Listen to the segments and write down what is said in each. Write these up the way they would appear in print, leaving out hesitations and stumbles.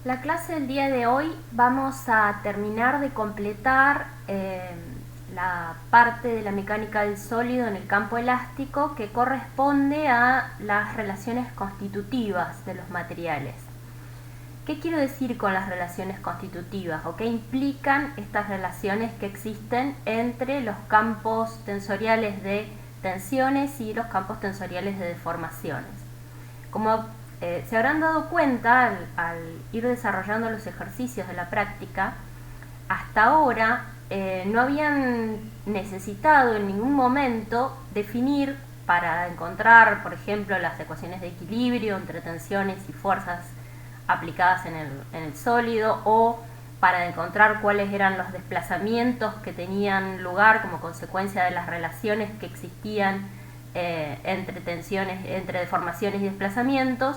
La clase del día de hoy vamos a terminar de completar la parte de la mecánica del sólido en el campo elástico que corresponde a las relaciones constitutivas de los materiales. ¿Qué quiero decir con las relaciones constitutivas o qué implican estas relaciones que existen entre los campos tensoriales de tensiones y los campos tensoriales de deformaciones? Como se habrán dado cuenta al ir desarrollando los ejercicios de la práctica, hasta ahora no habían necesitado en ningún momento definir para encontrar, por ejemplo, las ecuaciones de equilibrio entre tensiones y fuerzas aplicadas en el sólido, o para encontrar cuáles eran los desplazamientos que tenían lugar como consecuencia de las relaciones que existían entre tensiones, entre deformaciones y desplazamientos.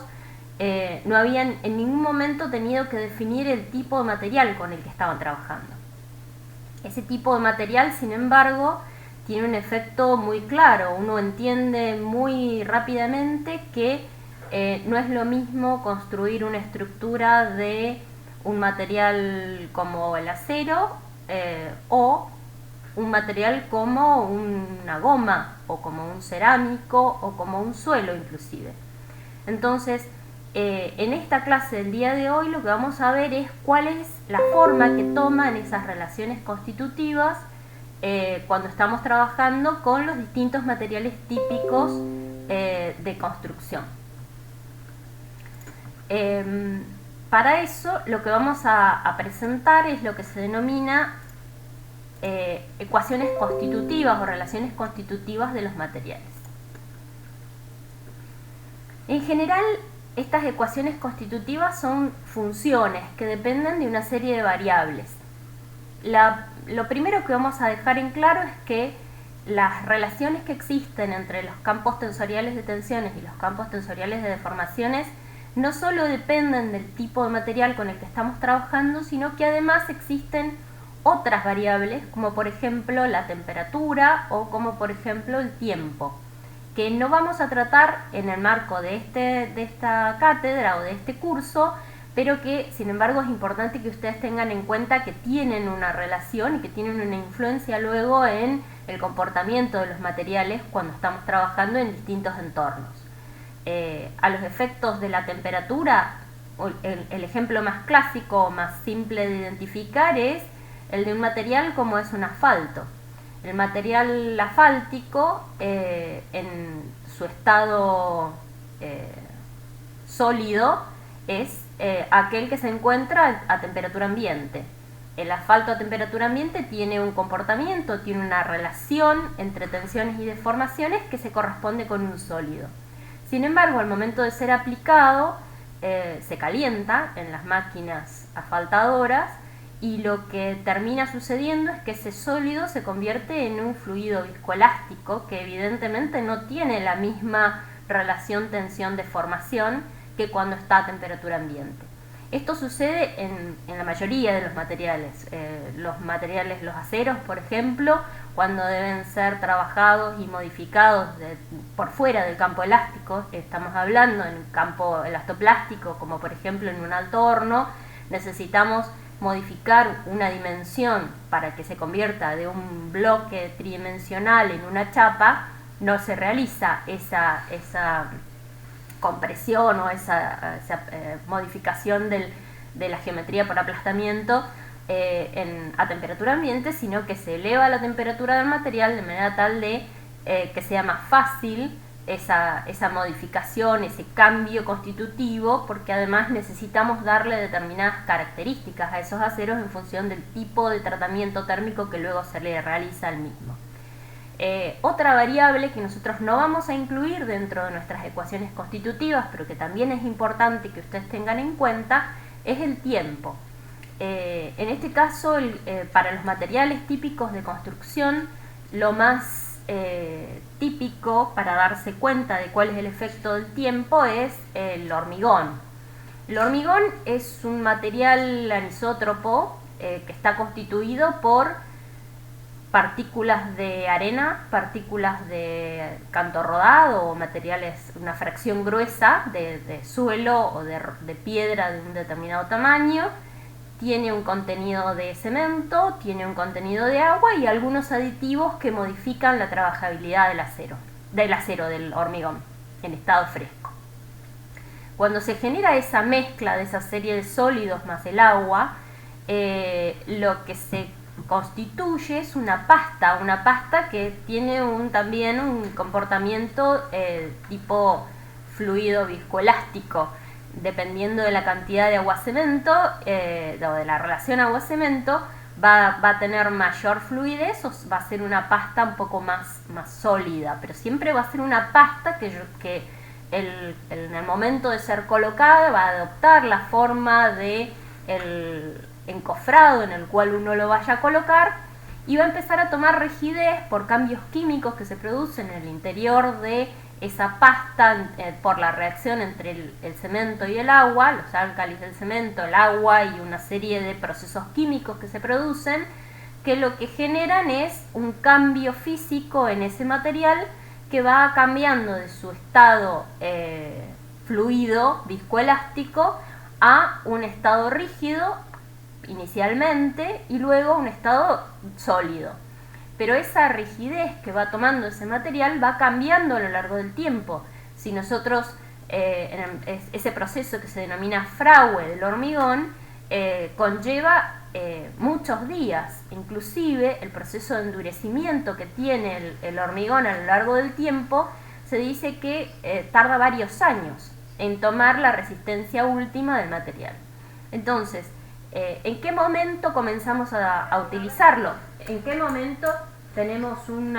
No habían en ningún momento tenido que definir el tipo de material con el que estaban trabajando. Ese tipo de material, sin embargo, tiene un efecto muy claro. Uno entiende muy rápidamente que no es lo mismo construir una estructura de un material como el acero o un material como una goma o como un cerámico o como un suelo inclusive. Entonces, en esta clase del día de hoy lo que vamos a ver es cuál es la forma que toman esas relaciones constitutivas cuando estamos trabajando con los distintos materiales típicos de construcción. Para eso lo que vamos a presentar es lo que se denomina ecuaciones constitutivas o relaciones constitutivas de los materiales. En general, estas ecuaciones constitutivas son funciones que dependen de una serie de variables. Lo primero que vamos a dejar en claro es que las relaciones que existen entre los campos tensoriales de tensiones y los campos tensoriales de deformaciones no solo dependen del tipo de material con el que estamos trabajando, sino que además existen otras variables, como por ejemplo la temperatura o como por ejemplo el tiempo, que no vamos a tratar en el marco de esta cátedra o de este curso, pero que sin embargo es importante que ustedes tengan en cuenta que tienen una relación y que tienen una influencia luego en el comportamiento de los materiales cuando estamos trabajando en distintos entornos. A los efectos de la temperatura, el ejemplo más clásico o más simple de identificar es el de un material como es un asfalto. El material asfáltico en su estado sólido es aquel que se encuentra a temperatura ambiente. El asfalto a temperatura ambiente tiene un comportamiento, tiene una relación entre tensiones y deformaciones que se corresponde con un sólido. Sin embargo, al momento de ser aplicado, se calienta en las máquinas asfaltadoras y lo que termina sucediendo es que ese sólido se convierte en un fluido viscoelástico que evidentemente no tiene la misma relación tensión-deformación que cuando está a temperatura ambiente. Esto sucede en la mayoría de los materiales. Los aceros, por ejemplo, cuando deben ser trabajados y modificados por fuera del campo elástico, estamos hablando en el campo elastoplástico, como por ejemplo en un alto horno, necesitamos modificar una dimensión para que se convierta de un bloque tridimensional en una chapa. No se realiza esa compresión o esa modificación de la geometría por aplastamiento a temperatura ambiente, sino que se eleva la temperatura del material de manera tal de que sea más fácil esa modificación, ese cambio constitutivo, porque además necesitamos darle determinadas características a esos aceros en función del tipo de tratamiento térmico que luego se le realiza al mismo. Otra variable que nosotros no vamos a incluir dentro de nuestras ecuaciones constitutivas, pero que también es importante que ustedes tengan en cuenta, es el tiempo. En este caso, para los materiales típicos de construcción, lo más típico para darse cuenta de cuál es el efecto del tiempo es el hormigón. El hormigón es un material anisótropo que está constituido por partículas de arena, partículas de canto rodado o materiales, una fracción gruesa de suelo o de piedra de un determinado tamaño. Tiene un contenido de cemento, tiene un contenido de agua y algunos aditivos que modifican la trabajabilidad del hormigón en estado fresco. Cuando se genera esa mezcla de esa serie de sólidos más el agua, lo que se constituye es una pasta que tiene también un comportamiento tipo fluido viscoelástico. Dependiendo de la cantidad de agua-cemento o de la relación agua-cemento, va a tener mayor fluidez o va a ser una pasta un poco más sólida, pero siempre va a ser una pasta que en el momento de ser colocada va a adoptar la forma de el encofrado en el cual uno lo vaya a colocar y va a empezar a tomar rigidez por cambios químicos que se producen en el interior de esa pasta por la reacción entre el cemento y el agua, los álcalis del cemento, el agua y una serie de procesos químicos que se producen, que lo que generan es un cambio físico en ese material que va cambiando de su estado fluido, viscoelástico, a un estado rígido inicialmente y luego un estado sólido. Pero esa rigidez que va tomando ese material va cambiando a lo largo del tiempo. Si nosotros, ese proceso que se denomina fragüe del hormigón, conlleva muchos días. Inclusive el proceso de endurecimiento que tiene el hormigón a lo largo del tiempo, se dice que tarda varios años en tomar la resistencia última del material. Entonces, ¿en qué momento comenzamos a utilizarlo? ¿En qué momento tenemos un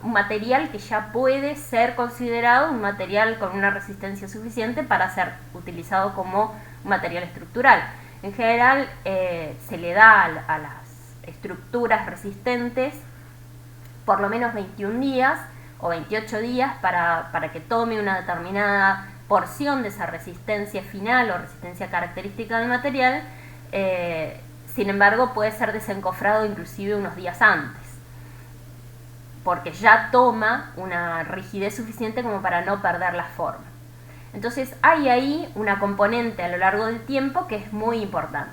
material que ya puede ser considerado un material con una resistencia suficiente para ser utilizado como un material estructural? En general se le da a las estructuras resistentes por lo menos 21 días o 28 días para que tome una determinada porción de esa resistencia final o resistencia característica del material. Sin embargo, puede ser desencofrado inclusive unos días antes, porque ya toma una rigidez suficiente como para no perder la forma. Entonces hay ahí una componente a lo largo del tiempo que es muy importante.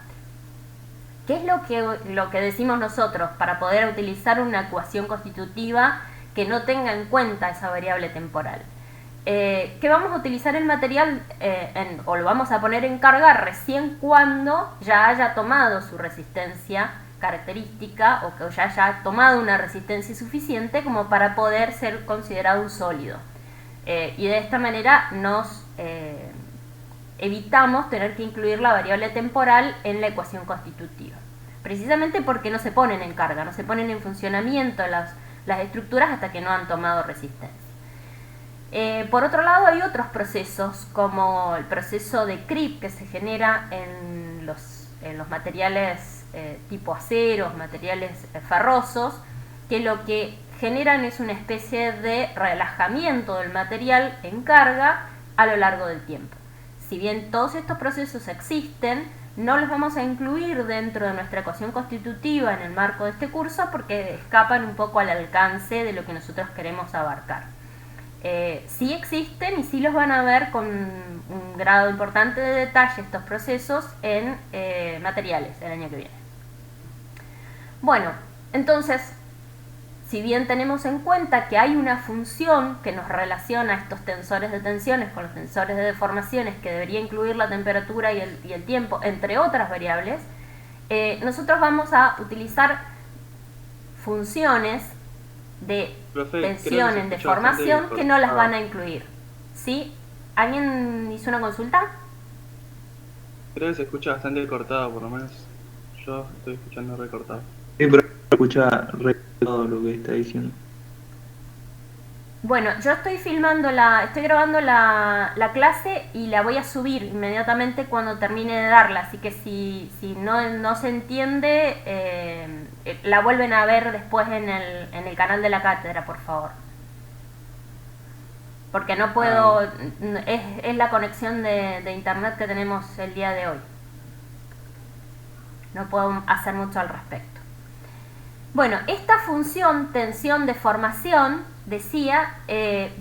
¿Qué es lo que decimos nosotros para poder utilizar una ecuación constitutiva que no tenga en cuenta esa variable temporal? Que vamos a utilizar el material o lo vamos a poner en carga recién cuando ya haya tomado su resistencia característica o que ya haya tomado una resistencia suficiente como para poder ser considerado un sólido. Y de esta manera nos evitamos tener que incluir la variable temporal en la ecuación constitutiva, precisamente porque no se ponen en carga, no se ponen en funcionamiento las estructuras hasta que no han tomado resistencia. Por otro lado, hay otros procesos, como el proceso de creep que se genera en los materiales tipo aceros, materiales ferrosos, que lo que generan es una especie de relajamiento del material en carga a lo largo del tiempo. Si bien todos estos procesos existen, no los vamos a incluir dentro de nuestra ecuación constitutiva en el marco de este curso porque escapan un poco al alcance de lo que nosotros queremos abarcar. Sí existen y sí los van a ver con un grado importante de detalle estos procesos en materiales el año que viene. Bueno, entonces, si bien tenemos en cuenta que hay una función que nos relaciona estos tensores de tensiones con los tensores de deformaciones que debería incluir la temperatura y el tiempo, entre otras variables, nosotros vamos a utilizar funciones de tensión en deformación que no las van a incluir. ¿Sí? ¿Alguien hizo una consulta? Creo que se escucha bastante cortado, por lo menos yo estoy escuchando recortado. Sí, pero se escucha todo lo que está diciendo. Bueno, yo estoy grabando la clase y la voy a subir inmediatamente cuando termine de darla, así que si no se entiende, la vuelven a ver después en el canal de la cátedra, por favor. Porque no puedo, es la conexión de internet que tenemos el día de hoy. No puedo hacer mucho al respecto. Bueno, esta función tensión-deformación, decía,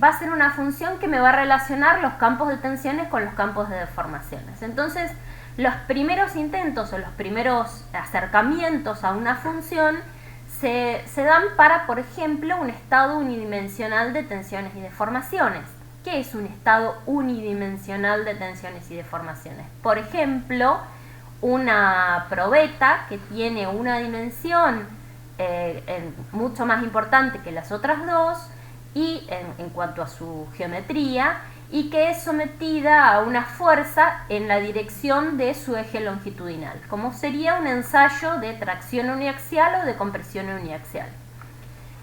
va a ser una función que me va a relacionar los campos de tensiones con los campos de deformaciones. Entonces, los primeros intentos o los primeros acercamientos a una función se dan para, por ejemplo, un estado unidimensional de tensiones y deformaciones. ¿Qué es un estado unidimensional de tensiones y deformaciones? Por ejemplo, una probeta que tiene una dimensión mucho más importante que las otras dos y en cuanto a su geometría, y que es sometida a una fuerza en la dirección de su eje longitudinal, como sería un ensayo de tracción uniaxial o de compresión uniaxial.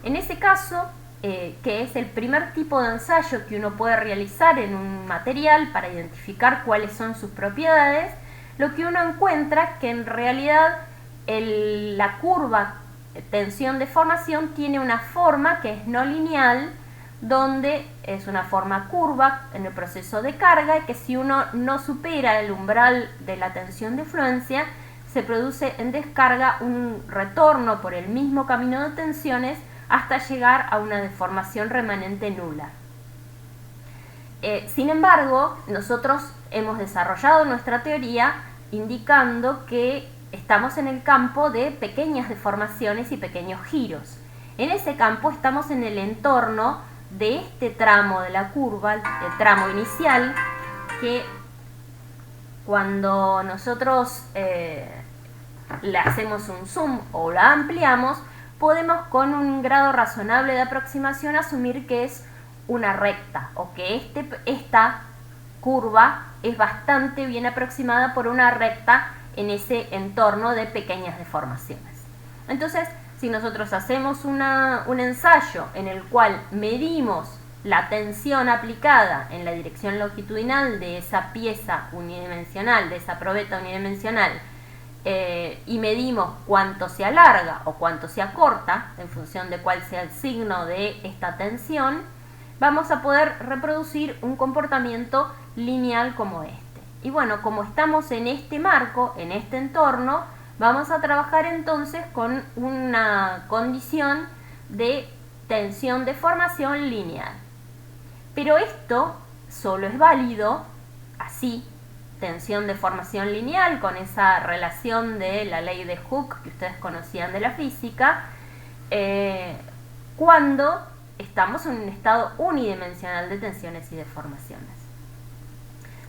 En ese caso, que es el primer tipo de ensayo que uno puede realizar en un material para identificar cuáles son sus propiedades, lo que uno encuentra que en realidad la curva tensión-deformación tiene una forma que es no lineal, donde es una forma curva en el proceso de carga, y que si uno no supera el umbral de la tensión de fluencia, se produce en descarga un retorno por el mismo camino de tensiones hasta llegar a una deformación remanente nula. Sin embargo, nosotros hemos desarrollado nuestra teoría indicando que estamos en el campo de pequeñas deformaciones y pequeños giros. En ese campo estamos en el entorno de este tramo de la curva, el tramo inicial, que cuando nosotros le hacemos un zoom o la ampliamos, podemos con un grado razonable de aproximación asumir que es una recta, o que esta curva es bastante bien aproximada por una recta en ese entorno de pequeñas deformaciones. Entonces, si nosotros hacemos un ensayo en el cual medimos la tensión aplicada en la dirección longitudinal de esa pieza unidimensional, de esa probeta unidimensional, y medimos cuánto se alarga o cuánto se acorta en función de cuál sea el signo de esta tensión, vamos a poder reproducir un comportamiento lineal como este. Y bueno, como estamos en este marco, en este entorno, vamos a trabajar entonces con una condición de tensión-deformación lineal. Pero esto solo es válido así, tensión-deformación lineal, con esa relación de la ley de Hooke que ustedes conocían de la física, cuando estamos en un estado unidimensional de tensiones y deformaciones.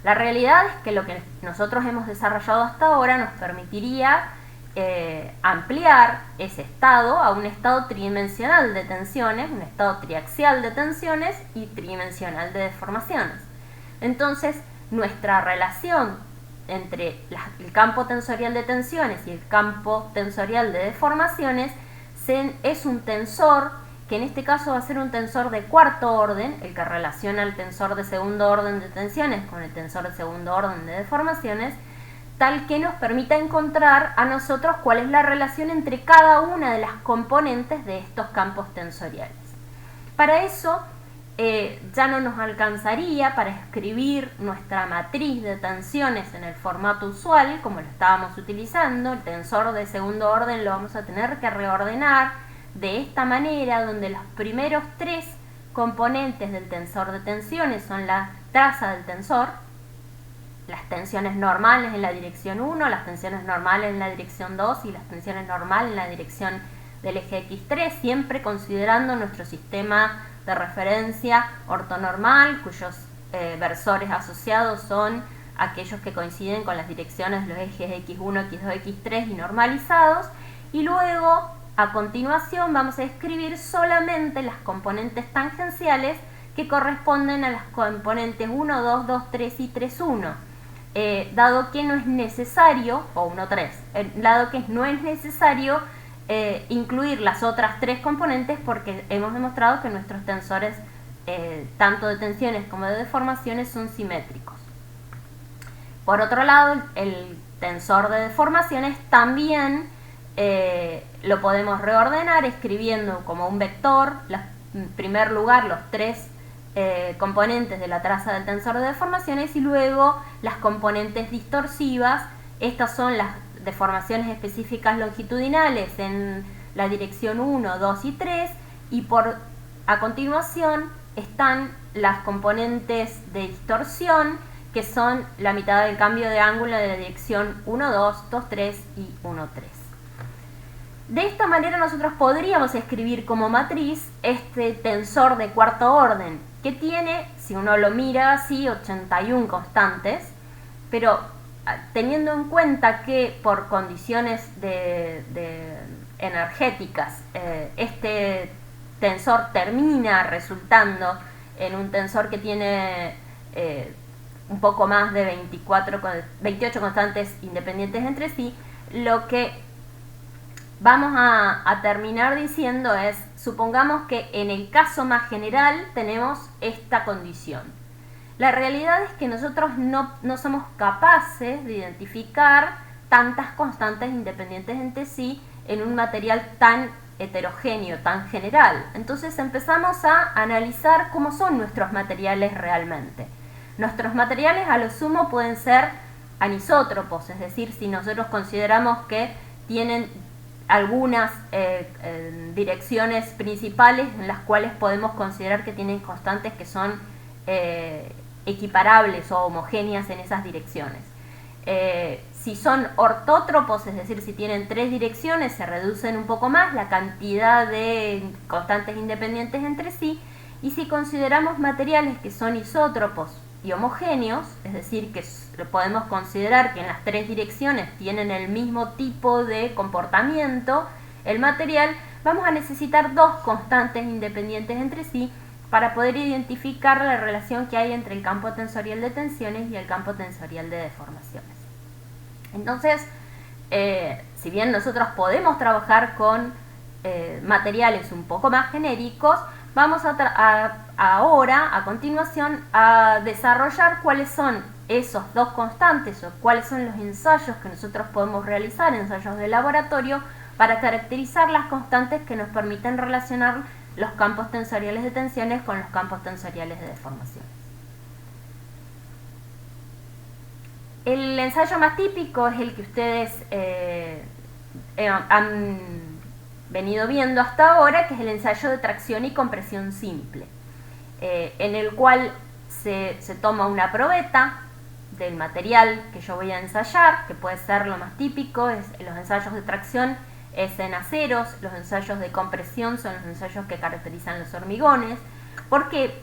La realidad es que lo que nosotros hemos desarrollado hasta ahora nos permitiría ampliar ese estado a un estado tridimensional de tensiones, un estado triaxial de tensiones y tridimensional de deformaciones. Entonces, nuestra relación entre el campo tensorial de tensiones y el campo tensorial de deformaciones es un tensor, que en este caso va a ser un tensor de cuarto orden, el que relaciona el tensor de segundo orden de tensiones con el tensor de segundo orden de deformaciones, tal que nos permita encontrar a nosotros cuál es la relación entre cada una de las componentes de estos campos tensoriales. Para eso ya no nos alcanzaría para escribir nuestra matriz de tensiones en el formato usual, como lo estábamos utilizando. El tensor de segundo orden lo vamos a tener que reordenar de esta manera, donde los primeros tres componentes del tensor de tensiones son la traza del tensor, las tensiones normales en la dirección 1, las tensiones normales en la dirección 2 y las tensiones normales en la dirección del eje X3, siempre considerando nuestro sistema de referencia ortonormal, cuyos versores asociados son aquellos que coinciden con las direcciones de los ejes X1, X2, X3 y normalizados. Y luego, a continuación, vamos a escribir solamente las componentes tangenciales que corresponden a las componentes 1, 2, 2, 3 y 3, 1. Dado que no es necesario, o 1, 3, dado que no es necesario incluir las otras tres componentes, porque hemos demostrado que nuestros tensores, tanto de tensiones como de deformaciones, son simétricos. Por otro lado, el tensor de deformaciones también lo podemos reordenar escribiendo como un vector, en primer lugar, los tres componentes de la traza del tensor de deformaciones y luego las componentes distorsivas. Estas son las deformaciones específicas longitudinales en la dirección 1, 2 y 3, y a continuación están las componentes de distorsión, que son la mitad del cambio de ángulo de la dirección 1, 2, 2, 3 y 1, 3. De esta manera nosotros podríamos escribir como matriz este tensor de cuarto orden, que tiene, si uno lo mira así, 81 constantes, pero teniendo en cuenta que por condiciones energéticas este tensor termina resultando en un tensor que tiene un poco más de 28 constantes independientes entre sí, lo que vamos a terminar diciendo es, supongamos que en el caso más general tenemos esta condición. La realidad es que nosotros no somos capaces de identificar tantas constantes independientes entre sí en un material tan heterogéneo, tan general. Entonces empezamos a analizar cómo son nuestros materiales realmente. Nuestros materiales a lo sumo pueden ser anisótropos, es decir, si nosotros consideramos que tienen algunas direcciones principales en las cuales podemos considerar que tienen constantes que son equiparables o homogéneas en esas direcciones. Si son ortótropos, es decir, si tienen 3 direcciones, se reducen un poco más la cantidad de constantes independientes entre sí, y si consideramos materiales que son isótropos y homogéneos, es decir, que podemos considerar que en las 3 direcciones tienen el mismo tipo de comportamiento, el material, vamos a necesitar 2 constantes independientes entre sí para poder identificar la relación que hay entre el campo tensorial de tensiones y el campo tensorial de deformaciones. Entonces, si bien nosotros podemos trabajar con materiales un poco más genéricos, vamos ahora, a continuación, a desarrollar cuáles son esos 2 constantes o cuáles son los ensayos que nosotros podemos realizar, ensayos de laboratorio, para caracterizar las constantes que nos permiten relacionar los campos tensoriales de tensiones con los campos tensoriales de deformaciones. El ensayo más típico es el que ustedes han venido viendo hasta ahora, que es el ensayo de tracción y compresión simple, en el cual se toma una probeta del material que yo voy a ensayar, que puede ser lo más típico, los ensayos de tracción es en aceros, los ensayos de compresión son los ensayos que caracterizan los hormigones, porque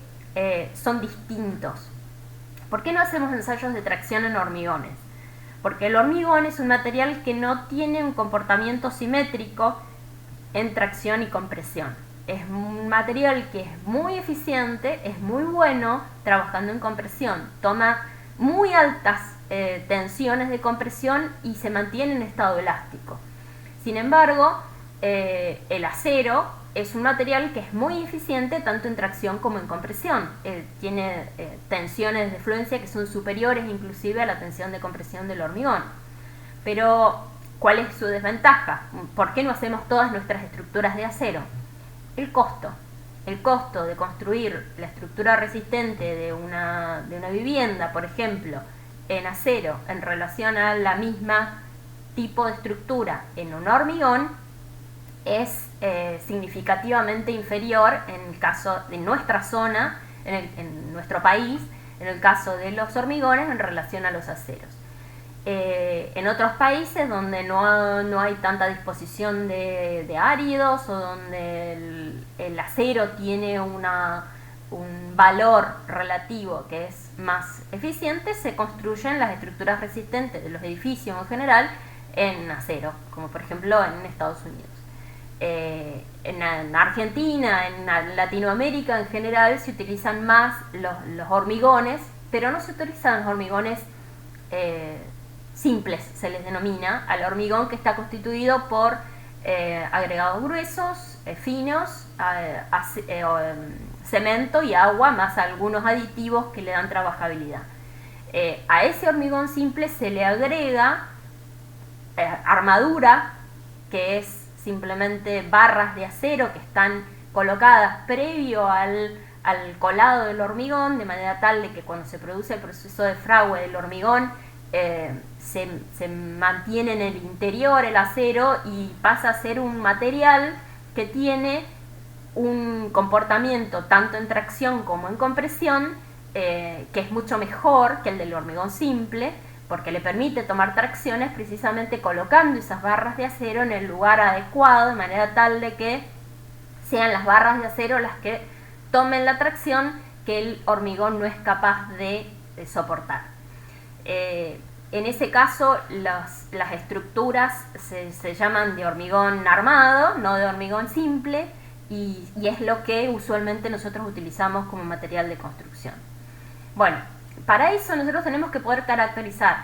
son distintos. ¿Por qué no hacemos ensayos de tracción en hormigones? Porque el hormigón es un material que no tiene un comportamiento simétrico en tracción y compresión. Es un material que es muy eficiente, es muy bueno trabajando en compresión, toma muy altas tensiones de compresión y se mantiene en estado elástico. Sin embargo, el acero es un material que es muy eficiente tanto en tracción como en compresión. Tiene tensiones de fluencia que son superiores inclusive a la tensión de compresión del hormigón. Pero, ¿cuál es su desventaja? ¿Por qué no hacemos todas nuestras estructuras de acero? El costo. El costo de construir la estructura resistente de una vivienda, por ejemplo, en acero en relación a la misma tipo de estructura en un hormigón es significativamente inferior en el caso de nuestra zona, en nuestro país, en el caso de los hormigones en relación a los aceros. En otros países donde no hay tanta disposición de áridos o donde el acero tiene un valor relativo que es más eficiente, se construyen las estructuras resistentes de los edificios en general en acero, como por ejemplo en Estados Unidos. En Argentina, en Latinoamérica en general se utilizan más los hormigones, pero no se utilizan los hormigones simples, se les denomina al hormigón que está constituido por agregados gruesos, finos, cemento y agua, más algunos aditivos que le dan trabajabilidad. A ese hormigón simple se le agrega armadura, que es simplemente barras de acero que están colocadas previo al colado del hormigón, de manera tal de que cuando se produce el proceso de fragüe del hormigón se mantiene en el interior el acero y pasa a ser un material que tiene un comportamiento tanto en tracción como en compresión que es mucho mejor que el del hormigón simple, porque le permite tomar tracciones precisamente colocando esas barras de acero en el lugar adecuado, de manera tal de que sean las barras de acero las que tomen la tracción que el hormigón no es capaz de soportar. En ese caso las estructuras se llaman de hormigón armado, no de hormigón simple, y es lo que usualmente nosotros utilizamos como material de construcción. Bueno, para eso nosotros tenemos que poder caracterizar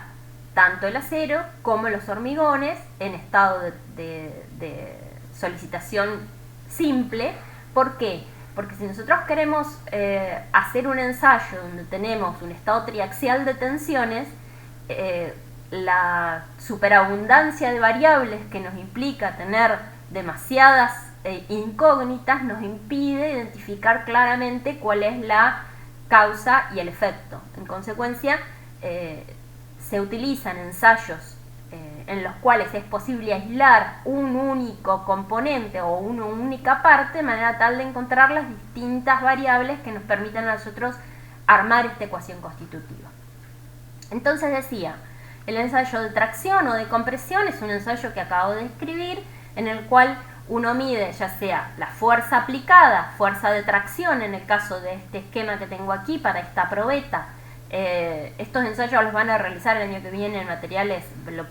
tanto el acero como los hormigones en estado de solicitación simple. ¿Por qué? Porque si nosotros queremos hacer un ensayo donde tenemos un estado triaxial de tensiones, la superabundancia de variables que nos implica tener demasiadas incógnitas nos impide identificar claramente cuál es la causa y el efecto. En consecuencia, se utilizan ensayos en los cuales es posible aislar un único componente o una única parte de manera tal de encontrar las distintas variables que nos permitan a nosotros armar esta ecuación constitutiva. Entonces decía, el ensayo de tracción o de compresión es un ensayo que acabo de describir, en el cual uno mide ya sea la fuerza aplicada, fuerza de tracción en el caso de este esquema que tengo aquí para esta probeta. Estos ensayos los van a realizar el año que viene en materiales,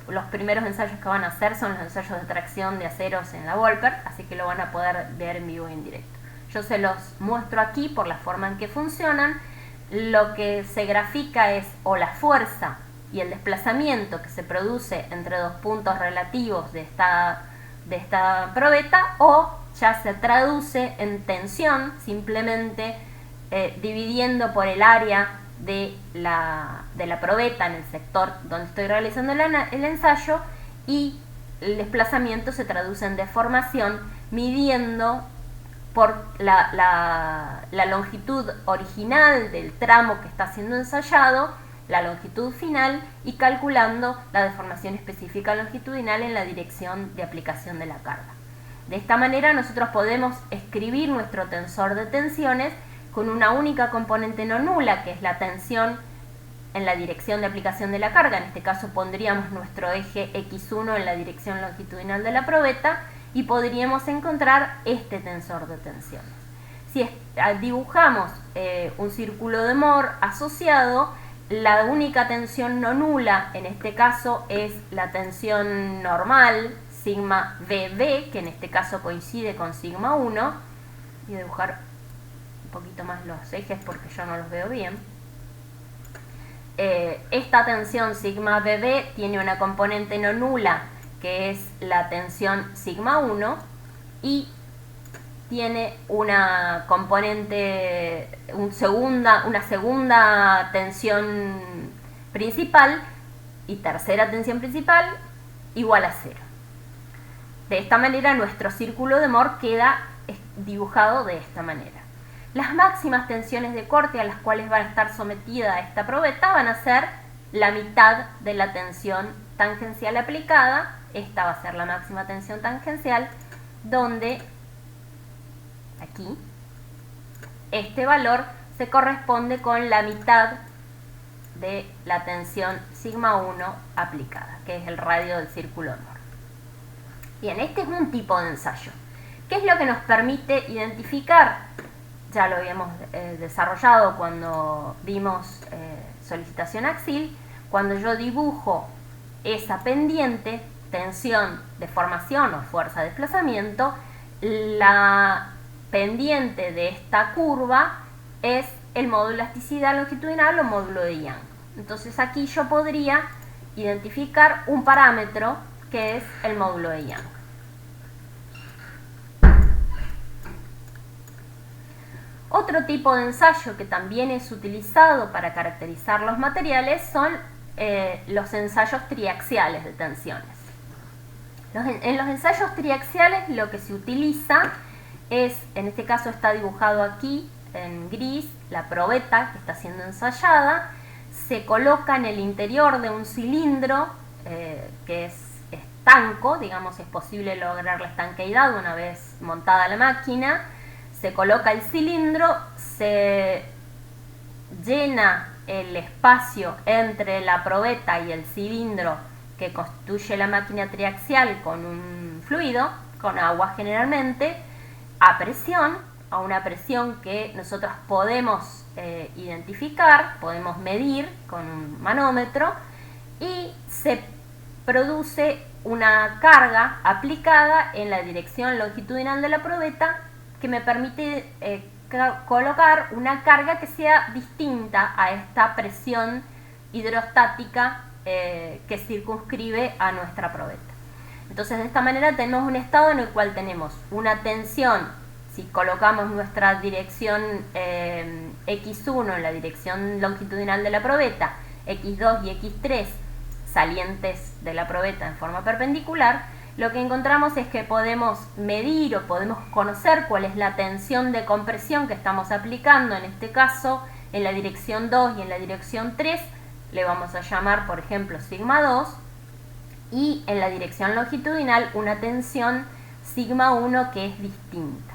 los primeros ensayos que van a hacer son los ensayos de tracción de aceros en la Volpert, así que lo van a poder ver en vivo y en directo. Yo se los muestro aquí por la forma en que funcionan. Lo que se grafica es o la fuerza y el desplazamiento que se produce entre dos puntos relativos de esta probeta, o ya se traduce en tensión simplemente dividiendo por el área de la probeta en el sector donde estoy realizando el ensayo, y el desplazamiento se traduce en deformación midiendo por la longitud original del tramo que está siendo ensayado, la longitud final, y calculando la deformación específica longitudinal en la dirección de aplicación de la carga. De esta manera nosotros podemos escribir nuestro tensor de tensiones con una única componente no nula, que es la tensión en la dirección de aplicación de la carga. En este caso pondríamos nuestro eje X1 en la dirección longitudinal de la probeta y podríamos encontrar este tensor de tensiones. Si dibujamos un círculo de Moore asociado, la única tensión no nula en este caso es la tensión normal, sigma VB, que en este caso coincide con sigma 1. Voy a dibujar un poquito más los ejes porque yo no los veo bien. Esta tensión sigma VB tiene una componente no nula, que es la tensión sigma 1, y tiene una componente, una segunda tensión principal y tercera tensión principal igual a 0. De esta manera nuestro círculo de Moore queda dibujado de esta manera. Las máximas tensiones de corte a las cuales va a estar sometida esta probeta van a ser la mitad de la tensión tangencial aplicada. Esta va a ser la máxima tensión tangencial, donde aquí este valor se corresponde con la mitad de la tensión sigma 1 aplicada, que es el radio del círculo de Moore. Bien, este es un tipo de ensayo. ¿Qué es lo que nos permite identificar? Ya lo habíamos desarrollado cuando vimos solicitación axil. Cuando yo dibujo esa pendiente, tensión, deformación o fuerza de desplazamiento, la pendiente de esta curva es el módulo de elasticidad longitudinal o módulo de Young. Entonces aquí yo podría identificar un parámetro que es el módulo de Young. Otro tipo de ensayo que también es utilizado para caracterizar los materiales son los ensayos triaxiales de tensiones. En los ensayos triaxiales lo que se utiliza es, en este caso está dibujado aquí en gris, la probeta que está siendo ensayada. se coloca en el interior de un cilindro que es estanco, digamos, es posible lograr la estanqueidad una vez montada la máquina. Se coloca el cilindro, se llena el espacio entre la probeta y el cilindro que constituye la máquina triaxial con un fluido, con agua generalmente, a presión, a una presión que nosotros podemos identificar, podemos medir con un manómetro, y se produce una carga aplicada en la dirección longitudinal de la probeta que me permite colocar una carga que sea distinta a esta presión hidrostática que circunscribe a nuestra probeta. Entonces, de esta manera tenemos un estado en el cual tenemos una tensión, si colocamos nuestra dirección X1 en la dirección longitudinal de la probeta, X2 y X3 salientes de la probeta en forma perpendicular, lo que encontramos es que podemos medir o podemos conocer cuál es la tensión de compresión que estamos aplicando, en este caso en la dirección 2 y en la dirección 3, le vamos a llamar por ejemplo sigma 2, y en la dirección longitudinal una tensión sigma 1 que es distinta.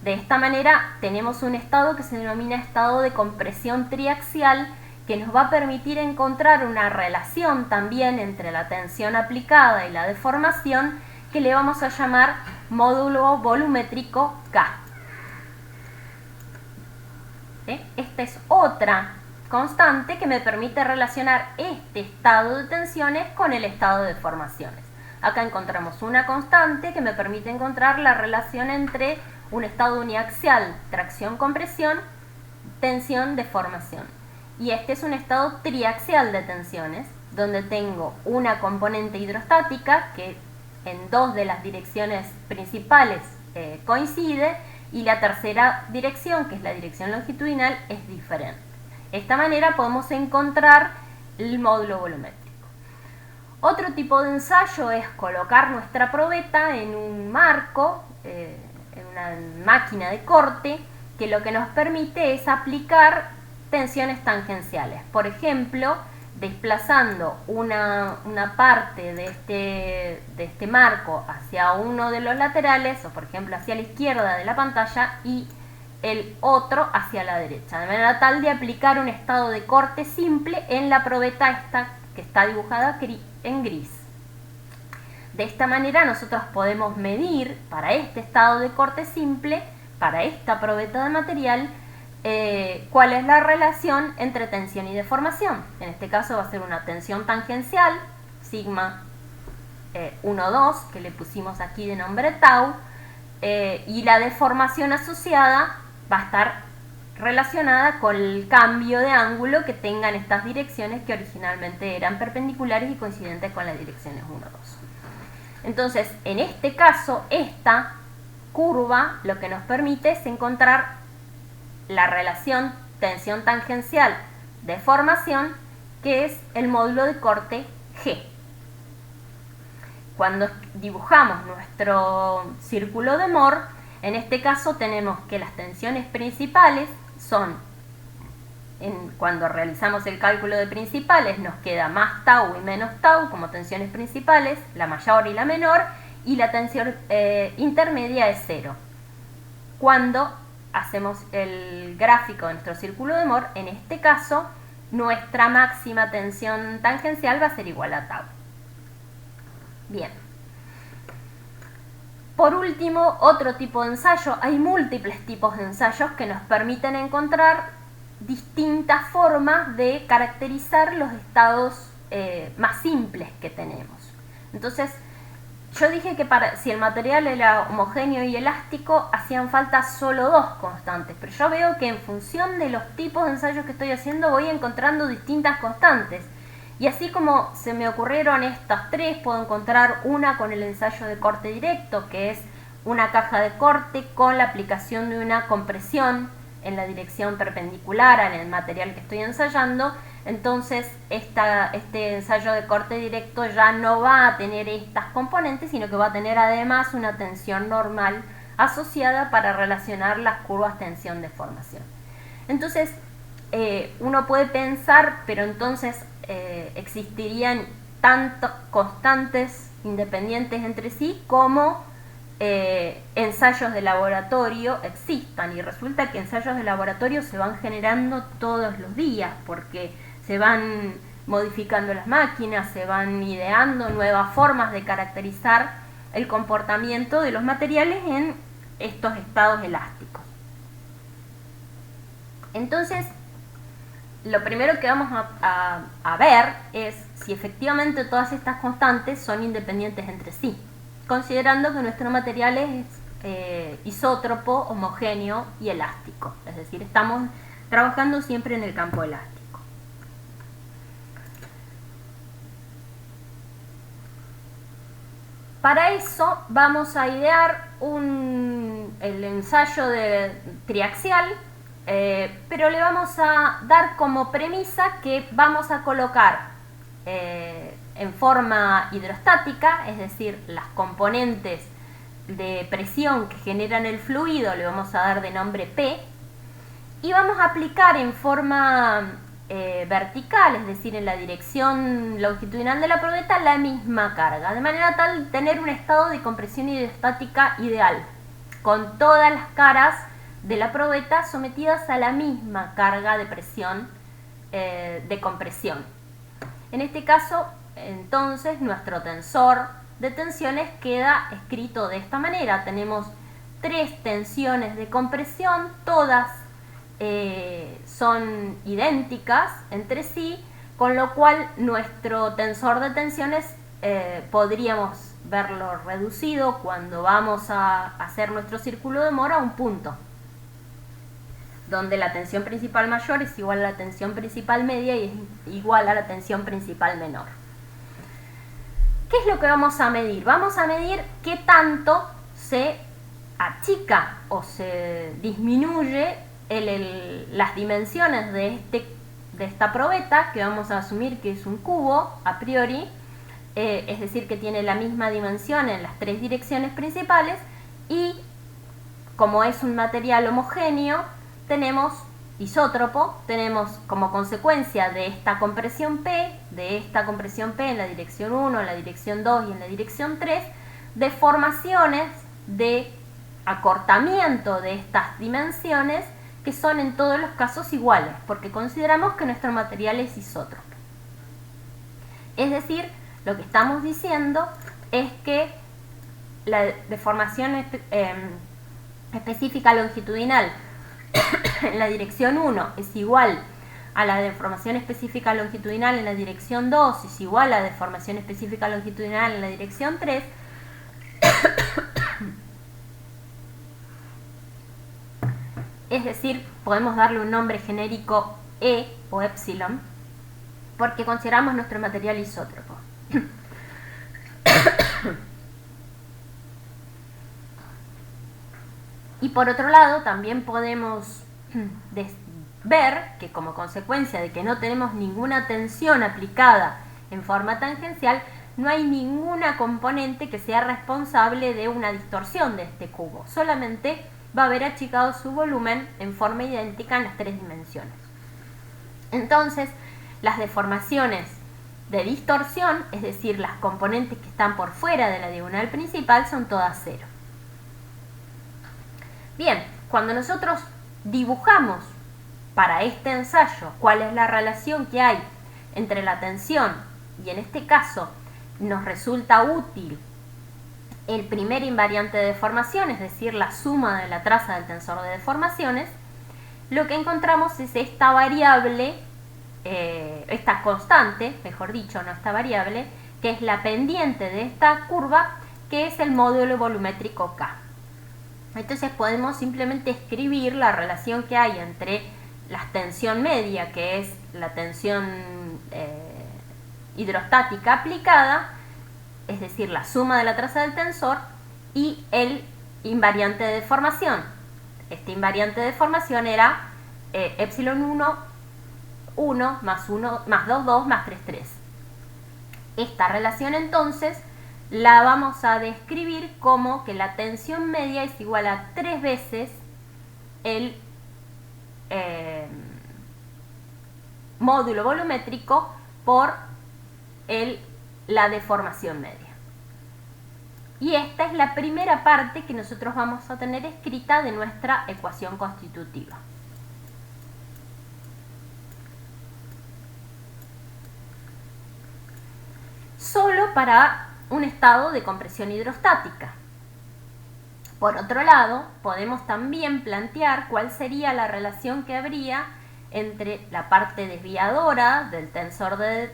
De esta manera tenemos un estado que se denomina estado de compresión triaxial, que nos va a permitir encontrar una relación también entre la tensión aplicada y la deformación, que le vamos a llamar módulo volumétrico K. ¿Sí? Esta es otra constante que me permite relacionar este estado de tensiones con el estado de deformaciones. Acá encontramos una constante que me permite encontrar la relación entre un estado uniaxial, tracción-compresión, tensión-deformación. Y este es un estado triaxial de tensiones, donde tengo una componente hidrostática que en dos de las direcciones principales coincide, y la tercera dirección, que es la dirección longitudinal, es diferente. De esta manera podemos encontrar el módulo volumétrico. Otro tipo de ensayo es colocar nuestra probeta en un marco, en una máquina de corte, que lo que nos permite es aplicar tensiones tangenciales. Por ejemplo, desplazando una parte de este marco hacia uno de los laterales, o por ejemplo hacia la izquierda de la pantalla, y el otro hacia la derecha, de manera tal de aplicar un estado de corte simple en la probeta esta que está dibujada en gris. De esta manera nosotros podemos medir para este estado de corte simple, para esta probeta de material, cuál es la relación entre tensión y deformación. En este caso va a ser una tensión tangencial, sigma 1,2, que le pusimos aquí de nombre tau, y la deformación asociada va a estar relacionada con el cambio de ángulo que tengan estas direcciones, que originalmente eran perpendiculares y coincidentes con las direcciones 1, 2. Entonces, en este caso, esta curva lo que nos permite es encontrar la relación tensión tangencial deformación, que es el módulo de corte G. Cuando dibujamos nuestro círculo de Mohr, en este caso tenemos que las tensiones principales son, cuando realizamos el cálculo de principales, nos queda más tau y menos tau como tensiones principales, la mayor y la menor, y la tensión intermedia es 0. Cuando hacemos el gráfico de nuestro círculo de Mohr, en este caso, nuestra máxima tensión tangencial va a ser igual a tau. Bien. Por último, otro tipo de ensayo. Hay múltiples tipos de ensayos que nos permiten encontrar distintas formas de caracterizar los estados más simples que tenemos. Entonces, yo dije que si el material era homogéneo y elástico, hacían falta solo dos constantes, pero yo veo que en función de los tipos de ensayos que estoy haciendo voy encontrando distintas constantes. Y así como se me ocurrieron estas tres, puedo encontrar una con el ensayo de corte directo, que es una caja de corte con la aplicación de una compresión en la dirección perpendicular al material que estoy ensayando. Entonces este ensayo de corte directo ya no va a tener estas componentes, sino que va a tener además una tensión normal asociada para relacionar las curvas tensión-deformación. Entonces, uno puede pensar, pero entonces existirían tanto constantes independientes entre sí como ensayos de laboratorio existan, y resulta que ensayos de laboratorio se van generando todos los días porque se van modificando las máquinas, se van ideando nuevas formas de caracterizar el comportamiento de los materiales en estos estados elásticos. Entonces, lo primero que vamos a ver es si efectivamente todas estas constantes son independientes entre sí, considerando que nuestro material es isótropo, homogéneo y elástico, es decir, estamos trabajando siempre en el campo elástico. Para eso vamos a idear el ensayo triaxial, pero le vamos a dar como premisa que vamos a colocar en forma hidrostática, es decir, las componentes de presión que generan el fluido le vamos a dar de nombre P, y vamos a aplicar en forma vertical, es decir, en la dirección longitudinal de la probeta, la misma carga, de manera tal de tener un estado de compresión hidrostática ideal, con todas las caras de la probeta sometidas a la misma carga de presión de compresión. En este caso, entonces, nuestro tensor de tensiones queda escrito de esta manera. Tenemos 3 tensiones de compresión, todas son idénticas entre sí, con lo cual nuestro tensor de tensiones podríamos verlo reducido cuando vamos a hacer nuestro círculo de Mohr a un punto, donde la tensión principal mayor es igual a la tensión principal media y es igual a la tensión principal menor. ¿Qué es lo que vamos a medir? Vamos a medir qué tanto se achica o se disminuye las dimensiones de esta probeta, que vamos a asumir que es un cubo a priori, es decir, que tiene la misma dimensión en las 3 direcciones principales, y como es un material homogéneo, tenemos isótropo, tenemos como consecuencia de esta compresión P en la dirección 1, en la dirección 2 y en la dirección 3, deformaciones de acortamiento de estas dimensiones que son en todos los casos iguales, porque consideramos que nuestro material es isótropo. Es decir, lo que estamos diciendo es que la deformación específica longitudinal en la dirección 1 es igual a la deformación específica longitudinal en la dirección 2, es igual a la deformación específica longitudinal en la dirección 3, es decir, podemos darle un nombre genérico E o epsilon, porque consideramos nuestro material isótropo. Y por otro lado, también podemos ver que como consecuencia de que no tenemos ninguna tensión aplicada en forma tangencial, no hay ninguna componente que sea responsable de una distorsión de este cubo. Solamente va a haber achicado su volumen en forma idéntica en las 3 dimensiones. Entonces, las deformaciones de distorsión, es decir, las componentes que están por fuera de la diagonal principal, son todas 0. Bien, cuando nosotros dibujamos para este ensayo cuál es la relación que hay entre la tensión, y en este caso nos resulta útil el primer invariante de deformación, es decir, la suma de la traza del tensor de deformaciones, lo que encontramos es esta variable, esta constante, mejor dicho, no esta variable, que es la pendiente de esta curva, que es el módulo volumétrico K. Entonces podemos simplemente escribir la relación que hay entre la tensión media, que es la tensión hidrostática aplicada, es decir, la suma de la traza del tensor, y el invariante de deformación. Este invariante de deformación era epsilon 1, 1, más 1, más 2, 2, más 3, 3. Esta relación entonces la vamos a describir como que la tensión media es igual a 3 veces módulo volumétrico por la deformación media. Y esta es la primera parte que nosotros vamos a tener escrita de nuestra ecuación constitutiva. Solo para un estado de compresión hidrostática. Por otro lado, podemos también plantear cuál sería la relación que habría entre la parte desviadora del tensor de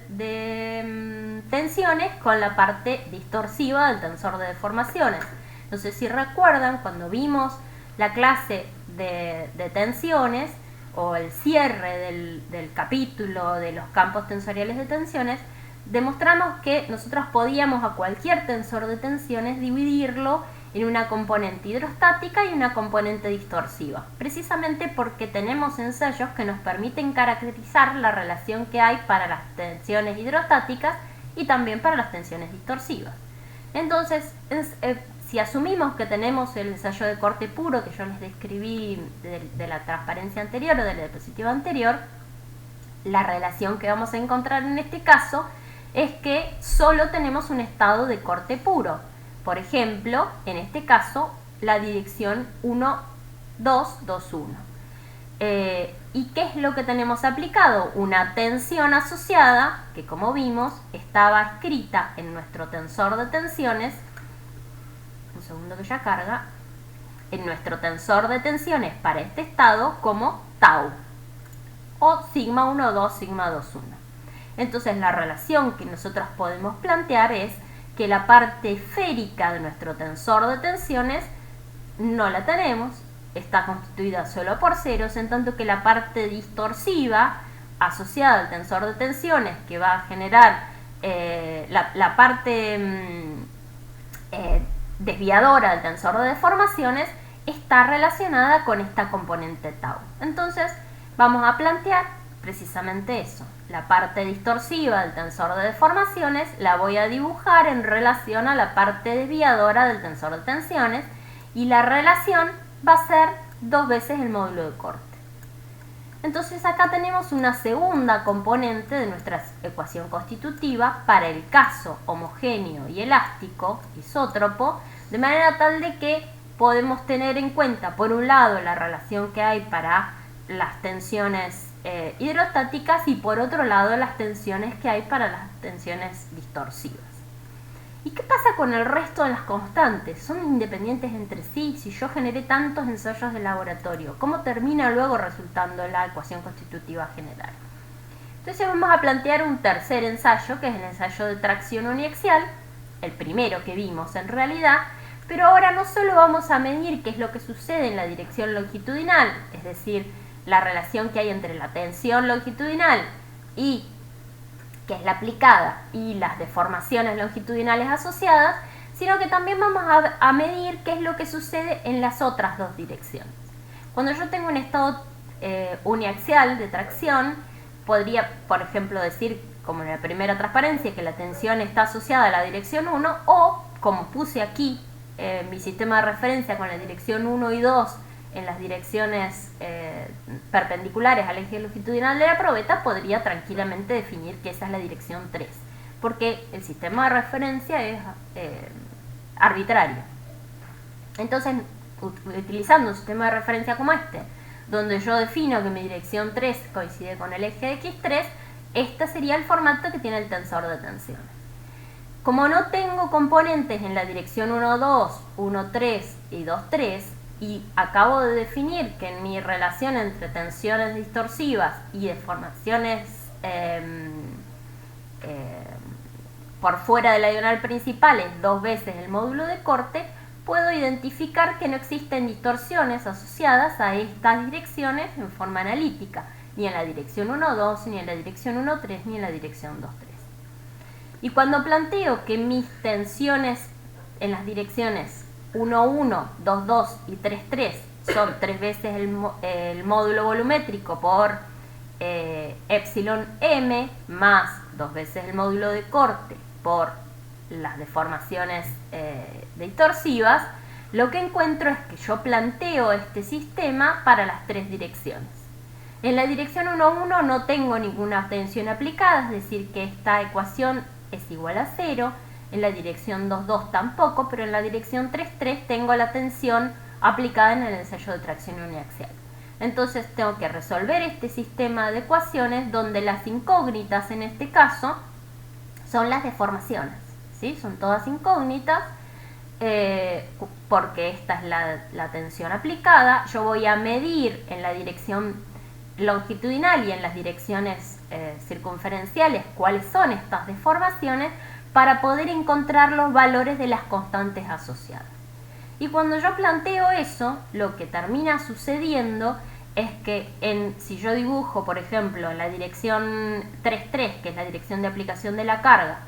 tensiones con la parte distorsiva del tensor de deformaciones. No sé si recuerdan, cuando vimos la clase de tensiones o el cierre del capítulo de los campos tensoriales de tensiones, demostramos que nosotros podíamos a cualquier tensor de tensiones dividirlo en una componente hidrostática y una componente distorsiva, precisamente porque tenemos ensayos que nos permiten caracterizar la relación que hay para las tensiones hidrostáticas y también para las tensiones distorsivas. Entonces, si asumimos que tenemos el ensayo de corte puro que yo les describí de la transparencia anterior o de la diapositiva anterior, la relación que vamos a encontrar en este caso es que solo tenemos un estado de corte puro. Por ejemplo, en este caso, la dirección 1, 2, 2, 1. ¿Y qué es lo que tenemos aplicado? Una tensión asociada, que como vimos, estaba escrita en nuestro tensor de tensiones. Un segundo que ya carga. En nuestro tensor de tensiones para este estado como tau. O sigma 1, 2, sigma 2, 1. Entonces, la relación que nosotros podemos plantear es que la parte esférica de nuestro tensor de tensiones no la tenemos, está constituida solo por ceros, en tanto que la parte distorsiva asociada al tensor de tensiones que va a generar la parte desviadora del tensor de deformaciones está relacionada con esta componente tau. Entonces vamos a plantear precisamente eso. La parte distorsiva del tensor de deformaciones la voy a dibujar en relación a la parte desviadora del tensor de tensiones y la relación va a ser 2 veces el módulo de corte. Entonces acá tenemos una segunda componente de nuestra ecuación constitutiva para el caso homogéneo y elástico, isótropo, de manera tal de que podemos tener en cuenta, por un lado, la relación que hay para las tensiones hidrostáticas y por otro lado las tensiones que hay para las tensiones distorsivas. ¿Y qué pasa con el resto de las constantes? ¿Son independientes entre sí? Si yo generé tantos ensayos de laboratorio, ¿cómo termina luego resultando la ecuación constitutiva general? Entonces vamos a plantear un tercer ensayo, que es el ensayo de tracción uniaxial, el primero que vimos en realidad, pero ahora no solo vamos a medir qué es lo que sucede en la dirección longitudinal, es decir, la relación que hay entre la tensión longitudinal y que es la aplicada y las deformaciones longitudinales asociadas, sino que también vamos a medir qué es lo que sucede en las otras dos direcciones. Cuando yo tengo un estado uniaxial de tracción, podría, por ejemplo, decir, como en la primera transparencia, que la tensión está asociada a la dirección 1, o, como puse aquí mi sistema de referencia con la dirección 1 y 2, en las direcciones perpendiculares al eje longitudinal de la probeta, podría tranquilamente definir que esa es la dirección 3, porque el sistema de referencia es arbitrario. Entonces, utilizando un sistema de referencia como este, donde yo defino que mi dirección 3 coincide con el eje x3, este sería el formato que tiene el tensor de tensiones. Como no tengo componentes en la dirección 1, 2, 1, 3 y 2, 3, y acabo de definir que en mi relación entre tensiones distorsivas y deformaciones por fuera de la diagonal principal es 2 veces el módulo de corte, puedo identificar que no existen distorsiones asociadas a estas direcciones en forma analítica, ni en la dirección 1, 2, ni en la dirección 1, 3, ni en la dirección 2, 3. Y cuando planteo que mis tensiones en las direcciones 1, 1, 2, 2 y 3, 3 son 3 veces el módulo volumétrico por epsilon m más 2 veces el módulo de corte por las deformaciones distorsivas, lo que encuentro es que yo planteo este sistema para las 3 direcciones. En la dirección 1, 1 no tengo ninguna tensión aplicada, es decir, que esta ecuación es igual a 0. En la dirección 2, 2 tampoco, pero en la dirección 3, 3 tengo la tensión aplicada en el ensayo de tracción uniaxial. Entonces tengo que resolver este sistema de ecuaciones donde las incógnitas en este caso son las deformaciones, ¿sí? Son todas incógnitas porque esta es la tensión aplicada. Yo voy a medir en la dirección longitudinal y en las direcciones circunferenciales cuáles son estas deformaciones para poder encontrar los valores de las constantes asociadas. Y cuando yo planteo eso, lo que termina sucediendo es que si yo dibujo, por ejemplo, en la dirección 3,3, que es la dirección de aplicación de la carga,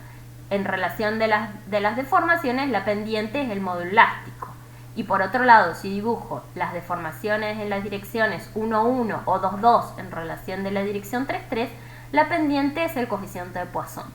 en relación de las deformaciones, la pendiente es el módulo elástico. Y por otro lado, si dibujo las deformaciones en las direcciones 1,1 o 2,2 en relación de la dirección 3,3, la pendiente es el coeficiente de Poisson.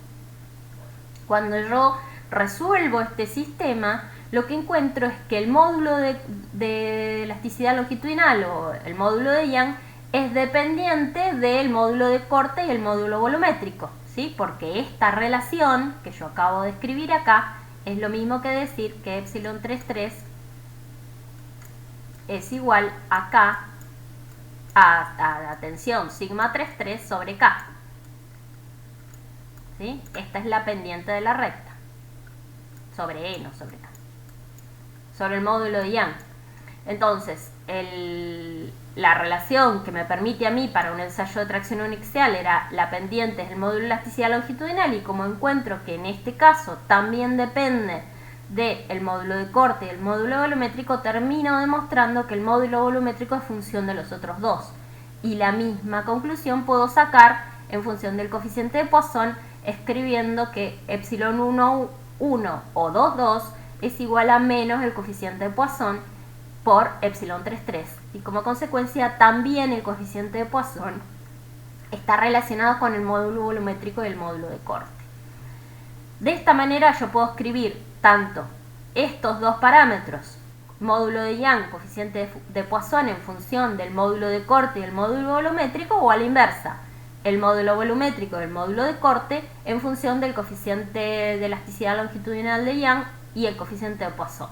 Cuando yo resuelvo este sistema, lo que encuentro es que el módulo de elasticidad longitudinal o el módulo de Young es dependiente del módulo de corte y el módulo volumétrico, ¿sí? Porque esta relación que yo acabo de escribir acá es lo mismo que decir que epsilon 3,3 es igual acá a la tensión sigma 3,3 sobre K, ¿sí? Esta es la pendiente de la recta sobre E, no sobre K, sobre el módulo de Young. Entonces, la relación que me permite a mí para un ensayo de tracción uniaxial era la pendiente es el módulo de elasticidad longitudinal, y como encuentro que en este caso también depende del módulo de corte y el módulo volumétrico, termino demostrando que el módulo volumétrico es función de los otros dos. Y la misma conclusión puedo sacar en función del coeficiente de Poisson, escribiendo que epsilon 1, 1 o 2, 2 es igual a menos el coeficiente de Poisson por epsilon 3,3. Y como consecuencia también el coeficiente de Poisson está relacionado con el módulo volumétrico y el módulo de corte. De esta manera yo puedo escribir tanto estos dos parámetros, módulo de Young, coeficiente de Poisson en función del módulo de corte y el módulo volumétrico, o a la inversa, el módulo volumétrico y el módulo de corte en función del coeficiente de elasticidad longitudinal de Young y el coeficiente de Poisson.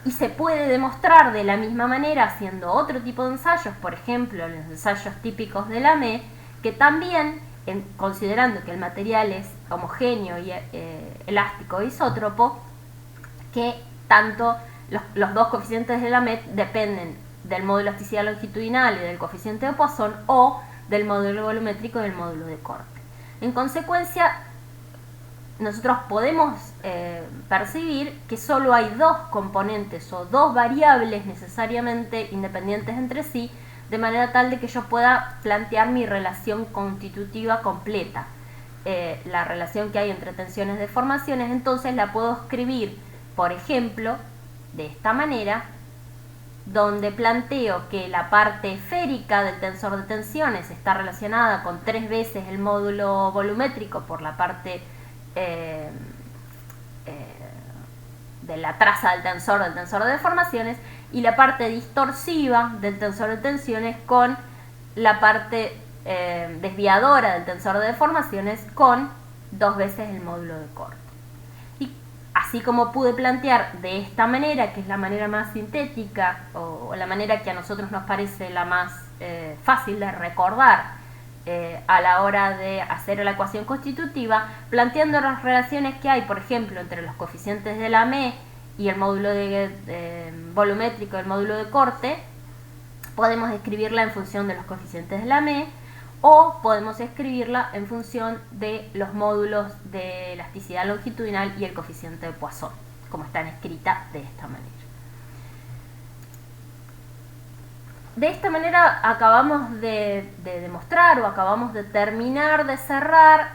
Y se puede demostrar de la misma manera haciendo otro tipo de ensayos, por ejemplo los ensayos típicos de la ME, que también, considerando que el material es homogéneo y elástico e isótropo, que tanto los dos coeficientes de la MET dependen del módulo de elasticidad longitudinal y del coeficiente de Poisson, o del módulo volumétrico y del módulo de corte. En consecuencia, nosotros podemos percibir que solo hay dos componentes o dos variables necesariamente independientes entre sí, de manera tal de que yo pueda plantear mi relación constitutiva completa. La relación que hay entre tensiones y deformaciones, entonces la puedo escribir, por ejemplo, de esta manera, donde planteo que la parte esférica del tensor de tensiones está relacionada con 3 veces el módulo volumétrico por la parte de la traza del tensor de deformaciones, y la parte distorsiva del tensor de tensiones con la parte desviadora del tensor de deformaciones con 2 veces el módulo de corte. Y así como pude plantear de esta manera, que es la manera más sintética o la manera que a nosotros nos parece la más fácil de recordar a la hora de hacer la ecuación constitutiva, planteando las relaciones que hay, por ejemplo, entre los coeficientes de la ME y el módulo volumétrico y el módulo de corte, podemos escribirla en función de los coeficientes de la ME, o podemos escribirla en función de los módulos de elasticidad longitudinal y el coeficiente de Poisson, como están escritas de esta manera. De esta manera acabamos de demostrar, o acabamos de terminar de cerrar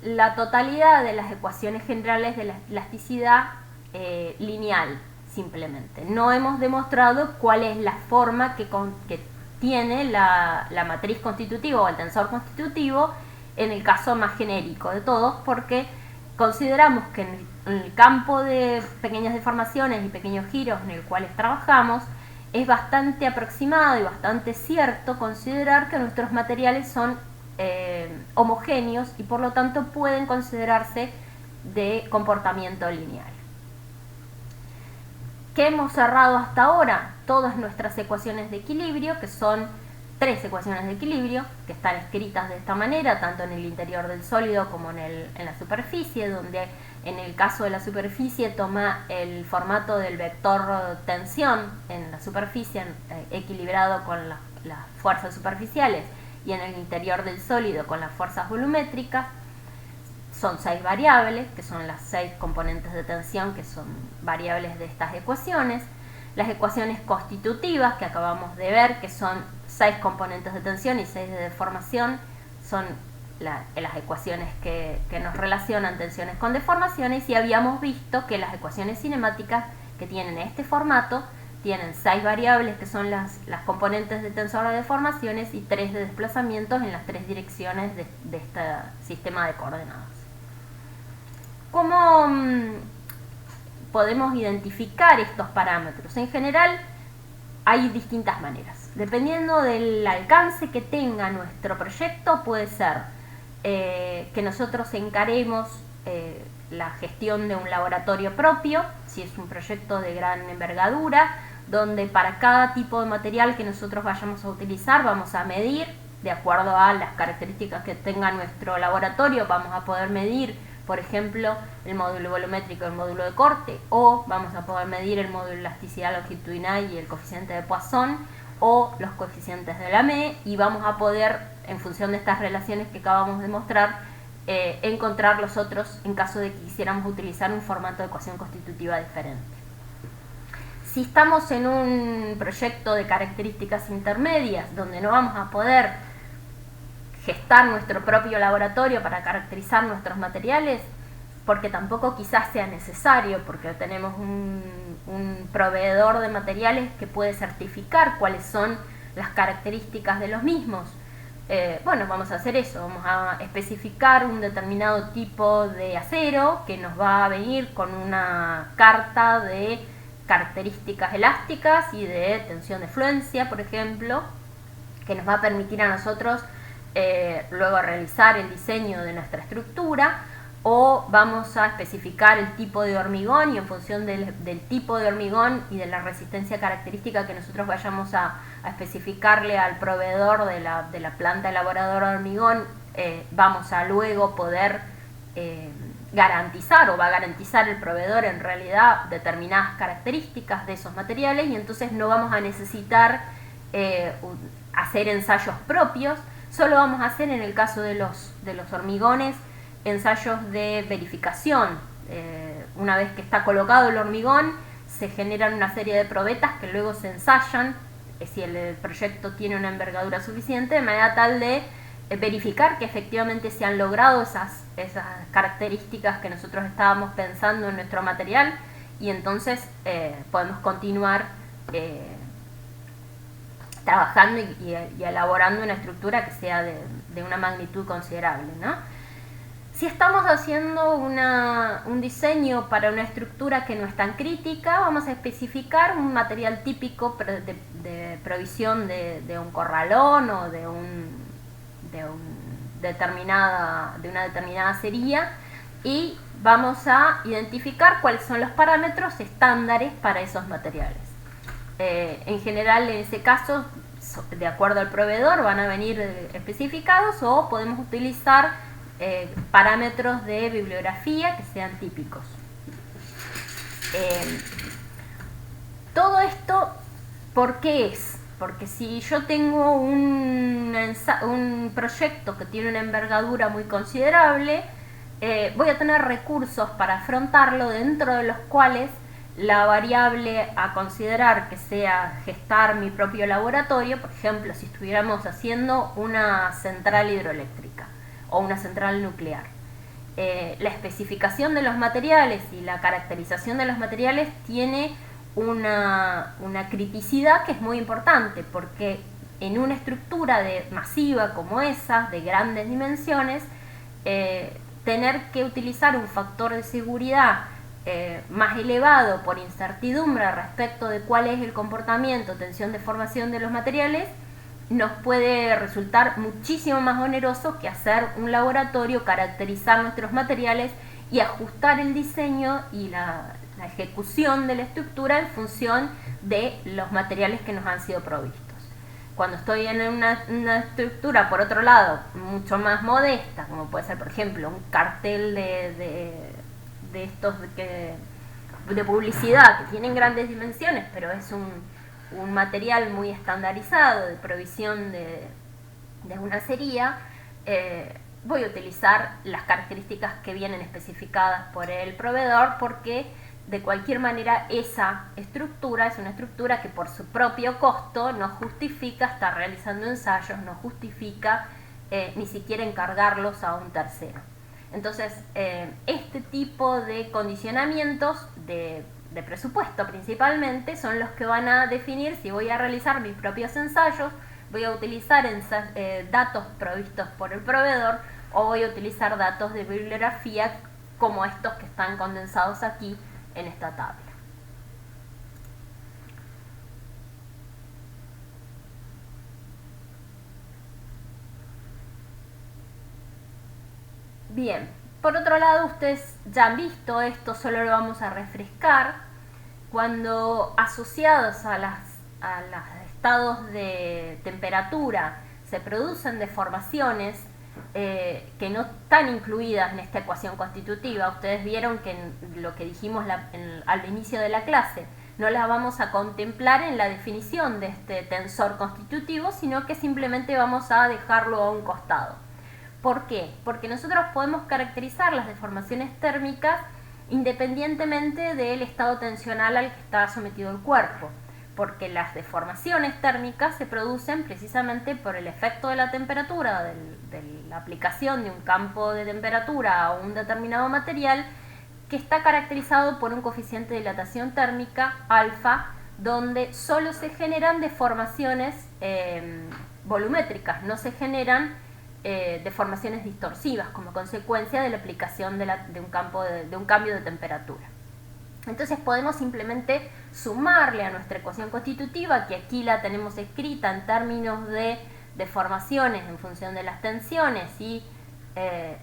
la totalidad de las ecuaciones generales de la elasticidad lineal, simplemente. No hemos demostrado cuál es la forma que tiene la matriz constitutiva o el tensor constitutivo en el caso más genérico de todos, porque consideramos que en el campo de pequeñas deformaciones y pequeños giros en el cual trabajamos, es bastante aproximado y bastante cierto considerar que nuestros materiales son homogéneos y por lo tanto pueden considerarse de comportamiento lineal. ¿Qué hemos cerrado hasta ahora? Todas nuestras ecuaciones de equilibrio, que son 3 ecuaciones de equilibrio, que están escritas de esta manera, tanto en el interior del sólido como en la superficie, donde en el caso de la superficie toma el formato del vector tensión en la superficie equilibrado con las fuerzas superficiales, y en el interior del sólido con las fuerzas volumétricas. Son 6 variables, que son las 6 componentes de tensión, que son variables de estas ecuaciones. Las ecuaciones constitutivas, que acabamos de ver, que son 6 componentes de tensión y 6 de deformación, son las ecuaciones que nos relacionan tensiones con deformaciones, y habíamos visto que las ecuaciones cinemáticas que tienen este formato tienen 6 variables, que son las componentes de tensor de deformaciones, y 3 de desplazamientos en las 3 direcciones de este sistema de coordenadas. ¿Cómo podemos identificar estos parámetros? En general hay distintas maneras. Dependiendo del alcance que tenga nuestro proyecto, puede ser que nosotros encaremos la gestión de un laboratorio propio, si es un proyecto de gran envergadura, donde para cada tipo de material que nosotros vayamos a utilizar vamos a medir, de acuerdo a las características que tenga nuestro laboratorio, vamos a poder medir, por ejemplo, el módulo volumétrico y el módulo de corte, o vamos a poder medir el módulo de elasticidad longitudinal y el coeficiente de Poisson, o los coeficientes de Lamé, y vamos a poder, en función de estas relaciones que acabamos de mostrar, encontrar los otros en caso de que quisiéramos utilizar un formato de ecuación constitutiva diferente. Si estamos en un proyecto de características intermedias, donde no vamos a poder gestar nuestro propio laboratorio para caracterizar nuestros materiales, porque tampoco quizás sea necesario, porque tenemos un proveedor de materiales que puede certificar cuáles son las características de los mismos. Bueno, vamos a hacer eso, vamos a especificar un determinado tipo de acero que nos va a venir con una carta de características elásticas y de tensión de fluencia, por ejemplo, que nos va a permitir a nosotros luego realizar el diseño de nuestra estructura, o vamos a especificar el tipo de hormigón, y en función del tipo de hormigón y de la resistencia característica que nosotros vayamos a especificarle al proveedor de la planta elaboradora de hormigón, vamos a luego poder garantizar, o va a garantizar el proveedor en realidad determinadas características de esos materiales, y entonces no vamos a necesitar hacer ensayos propios. Solo vamos a hacer, en el caso de los hormigones, ensayos de verificación. Una vez que está colocado el hormigón, se generan una serie de probetas que luego se ensayan, si el proyecto tiene una envergadura suficiente, de manera tal de verificar que efectivamente se han logrado esas características que nosotros estábamos pensando en nuestro material, y entonces podemos continuar trabajando y elaborando una estructura que sea de una magnitud considerable, ¿no? Si estamos haciendo un diseño para una estructura que no es tan crítica, vamos a especificar un material típico de provisión de un corralón o de una determinada acería, y vamos a identificar cuáles son los parámetros estándares para esos materiales. En general, en ese caso, de acuerdo al proveedor, van a venir especificados, o podemos utilizar parámetros de bibliografía que sean típicos. Todo esto, ¿por qué es? Porque si yo tengo un proyecto que tiene una envergadura muy considerable, voy a tener recursos para afrontarlo, dentro de los cuales la variable a considerar que sea gestar mi propio laboratorio, por ejemplo, si estuviéramos haciendo una central hidroeléctrica o una central nuclear. La especificación de los materiales y la caracterización de los materiales tiene una criticidad que es muy importante, porque en una estructura masiva como esa, de grandes dimensiones, tener que utilizar un factor de seguridad más elevado por incertidumbre respecto de cuál es el comportamiento, tensión, deformación de los materiales, nos puede resultar muchísimo más oneroso que hacer un laboratorio, caracterizar nuestros materiales y ajustar el diseño y la ejecución de la estructura en función de los materiales que nos han sido provistos. Cuando estoy en una estructura, por otro lado, mucho más modesta, como puede ser, por ejemplo, un cartel de estos de publicidad que tienen grandes dimensiones, pero es un material muy estandarizado de provisión de una sería, voy a utilizar las características que vienen especificadas por el proveedor, porque de cualquier manera esa estructura es una estructura que por su propio costo no justifica estar realizando ensayos, no justifica ni siquiera encargarlos a un tercero. Entonces, este tipo de condicionamientos de presupuesto principalmente son los que van a definir si voy a realizar mis propios ensayos, voy a utilizar datos provistos por el proveedor o voy a utilizar datos de bibliografía como estos que están condensados aquí en esta tabla. Bien, por otro lado, ustedes ya han visto esto, solo lo vamos a refrescar. Cuando asociados a los estados de temperatura se producen deformaciones que no están incluidas en esta ecuación constitutiva, ustedes vieron que en lo que dijimos al inicio de la clase, no las vamos a contemplar en la definición de este tensor constitutivo, sino que simplemente vamos a dejarlo a un costado. ¿Por qué? Porque nosotros podemos caracterizar las deformaciones térmicas independientemente del estado tensional al que está sometido el cuerpo, porque las deformaciones térmicas se producen precisamente por el efecto de la temperatura, de la aplicación de un campo de temperatura a un determinado material, que está caracterizado por un coeficiente de dilatación térmica, alfa, donde solo se generan deformaciones volumétricas, no se generan deformaciones distorsivas como consecuencia de la aplicación de un cambio de temperatura. Entonces podemos simplemente sumarle a nuestra ecuación constitutiva, que aquí la tenemos escrita en términos de deformaciones en función de las tensiones y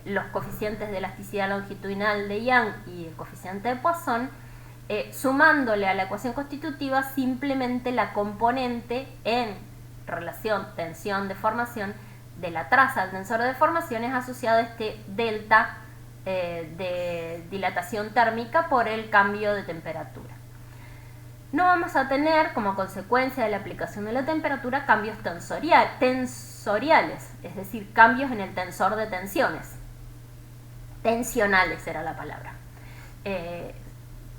los coeficientes de elasticidad longitudinal de Young y el coeficiente de Poisson, sumándole a la ecuación constitutiva simplemente la componente en relación tensión-deformación de la traza del tensor de deformaciones asociado a este delta de dilatación térmica por el cambio de temperatura. No vamos a tener como consecuencia de la aplicación de la temperatura cambios tensoriales, es decir, cambios en el tensor de tensiones. Tensionales era la palabra.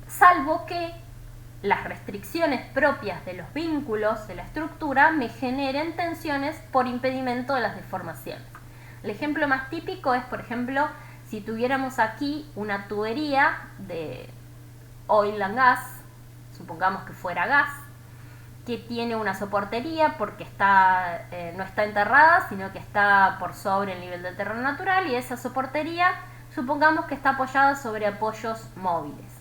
Salvo que las restricciones propias de los vínculos de la estructura me generen tensiones por impedimento de las deformaciones. El ejemplo más típico es, por ejemplo, si tuviéramos aquí una tubería de oil and gas, supongamos que fuera gas, que tiene una soportería porque no está enterrada, sino que está por sobre el nivel del terreno natural, y esa soportería supongamos que está apoyada sobre apoyos móviles.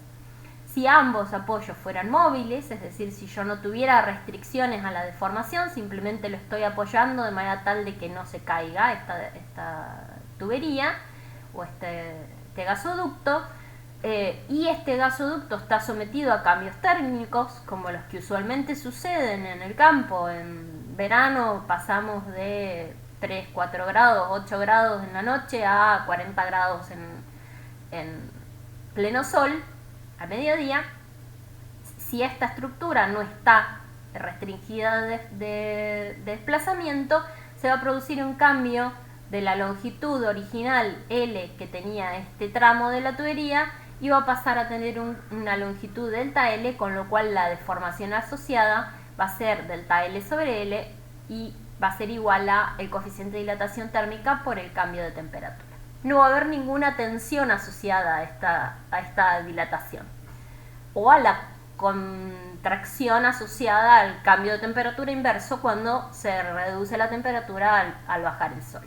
Si ambos apoyos fueran móviles, es decir, si yo no tuviera restricciones a la deformación, simplemente lo estoy apoyando de manera tal de que no se caiga esta tubería o este gasoducto, y este gasoducto está sometido a cambios térmicos como los que usualmente suceden en el campo. En verano pasamos de 3, 4 grados, 8 grados en la noche a 40 grados en pleno sol a mediodía. Si esta estructura no está restringida de desplazamiento, se va a producir un cambio de la longitud original L que tenía este tramo de la tubería y va a pasar a tener una longitud delta L, con lo cual la deformación asociada va a ser delta L sobre L y va a ser igual a el coeficiente de dilatación térmica por el cambio de temperatura. No va a haber ninguna tensión asociada a esta dilatación o a la contracción asociada al cambio de temperatura inverso cuando se reduce la temperatura al bajar el sol.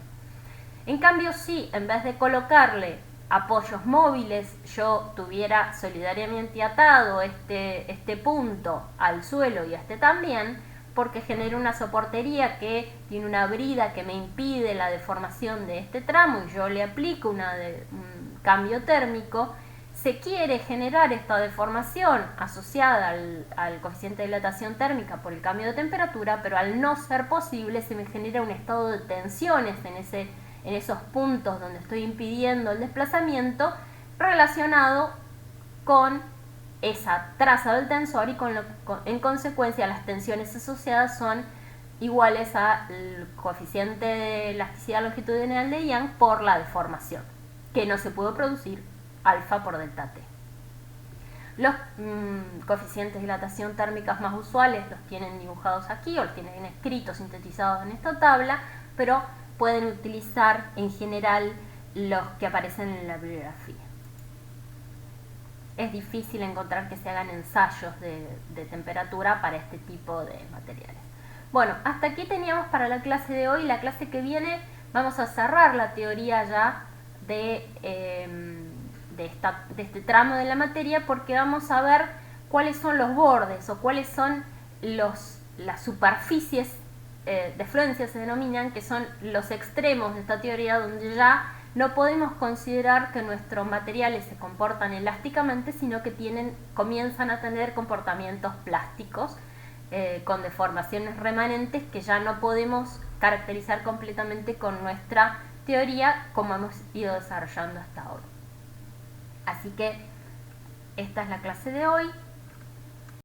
En cambio, si en vez de colocarle apoyos móviles yo tuviera solidariamente atado este punto al suelo y este también, porque genera una soportería que tiene una brida que me impide la deformación de este tramo y yo le aplico un cambio térmico, se quiere generar esta deformación asociada al coeficiente de dilatación térmica por el cambio de temperatura, pero al no ser posible se me genera un estado de tensiones en esos puntos donde estoy impidiendo el desplazamiento relacionado con esa traza del tensor y en consecuencia las tensiones asociadas son iguales al coeficiente de elasticidad longitudinal de Young por la deformación, que no se puede producir alfa por delta T. Los coeficientes de dilatación térmicas más usuales los tienen dibujados aquí o los tienen escritos, sintetizados en esta tabla, pero pueden utilizar en general los que aparecen en la bibliografía. Es difícil encontrar que se hagan ensayos de temperatura para este tipo de materiales. Bueno, hasta aquí teníamos para la clase de hoy. La clase que viene vamos a cerrar la teoría ya de este tramo de la materia, porque vamos a ver cuáles son los bordes o cuáles son las superficies de fluencia, se denominan, que son los extremos de esta teoría, donde ya no podemos considerar que nuestros materiales se comportan elásticamente, sino que comienzan a tener comportamientos plásticos con deformaciones remanentes que ya no podemos caracterizar completamente con nuestra teoría como hemos ido desarrollando hasta ahora. Así que esta es la clase de hoy.